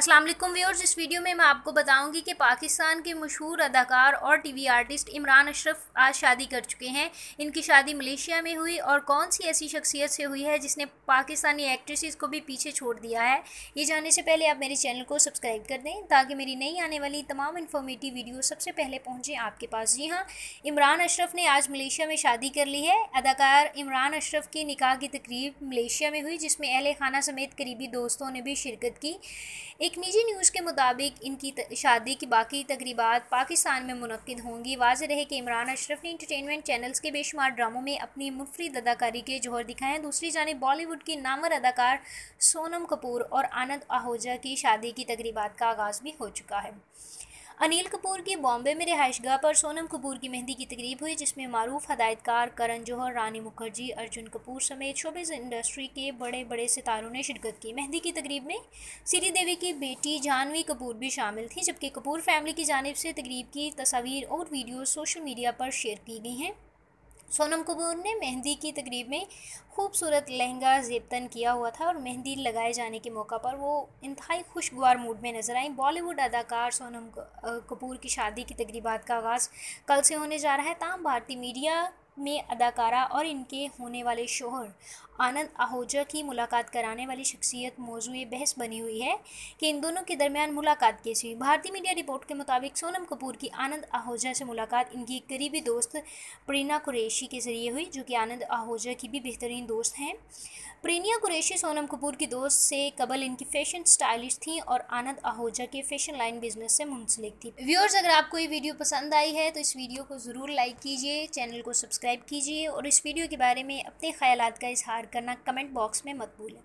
अस्सलाम वालेकुम व्यूअर्स। इस वीडियो में मैं आपको बताऊंगी कि पाकिस्तान के मशहूर अदाकार और टीवी आर्टिस्ट इमरान अशरफ आज शादी कर चुके हैं। इनकी शादी मलेशिया में हुई और कौन सी ऐसी शख्सियत से हुई है जिसने पाकिस्तानी एक्ट्रेसेस को भी पीछे छोड़ दिया है। ये जानने से पहले आप मेरे चैनल को सब्सक्राइब कर दें ताकि मेरी नई आने वाली तमाम इन्फॉर्मेटिव वीडियो सबसे पहले पहुँचें आपके पास। जी हाँ, इमरान अशरफ ने आज मलेशिया में शादी कर ली है। अदाकार इमरान अशरफ की निकाह की तकरीब मलेशिया में हुई, जिसमें अहले खाना समेत करीबी दोस्तों ने भी शिरकत की। एक निजी न्यूज़ के मुताबिक इनकी शादी की बाकी तकरीबात पाकिस्तान में मुनक्किद होंगी। वाज़ेह रहे कि इमरान अशरफ ने एंटरटेनमेंट चैनल्स के बेशुमार ड्रामों में अपनी मुनफरिद अदाकारी के जौहर दिखाए हैं। दूसरी जानिब बॉलीवुड की नामवर अदाकार सोनम कपूर और आनंद आहूजा की शादी की तकरीबात का आगाज़ भी हो चुका है। अनिल कपूर की बॉम्बे में रिहाइशगाह पर सोनम कपूर की मेहंदी की तकरीब हुई, जिसमें मारूफ हदायतकार करण जौहर, रानी मुखर्जी, अर्जुन कपूर समेत शोबिज़ इंडस्ट्री के बड़े बड़े सितारों ने शिरकत की। मेहंदी की तकरीब में श्रीदेवी की बेटी जानवी कपूर भी शामिल थी, जबकि कपूर फैमिली की जानिब से तकरीब की तस्वीर और वीडियो सोशल मीडिया पर शेयर की गई हैं। सोनम कपूर ने मेहंदी की तकरीब में खूबसूरत लहंगा ज़ेबतन किया हुआ था और मेहंदी लगाए जाने के मौका पर वो इंतहाई खुशगवार मूड में नजर आई। बॉलीवुड अदाकार सोनम कपूर की शादी की तकरीबात का आगाज़ कल से होने जा रहा है। ताहम भारतीय मीडिया में अदाकारा और इनके होने वाले शोहर आनंद आहूजा की मुलाकात कराने वाली शख्सियत मौजूए बहस बनी हुई है कि इन दोनों के दरमियान मुलाकात कैसी हुई। भारतीय मीडिया रिपोर्ट के मुताबिक सोनम कपूर की आनंद आहूजा से मुलाकात इनकी करीबी दोस्त प्रीना कुरैशी के ज़रिए हुई, जो कि आनंद आहूजा की भी बेहतरीन दोस्त हैं। प्रीनिया कुरैशी सोनम कपूर की दोस्त से कबल इनकी फ़ैशन स्टाइलिस्ट थी और आनंद आहूजा के फ़ैशन लाइन बिजनेस से मुंसलिक थी। व्यूअर्स, अगर आपको ये वीडियो पसंद आई है तो इस वीडियो को ज़रूर लाइक कीजिए, चैनल को सब्सक्राइब कीजिए और इस वीडियो के बारे में अपने ख़यालात का इजहार करना कमेंट बॉक्स में मत भूलें।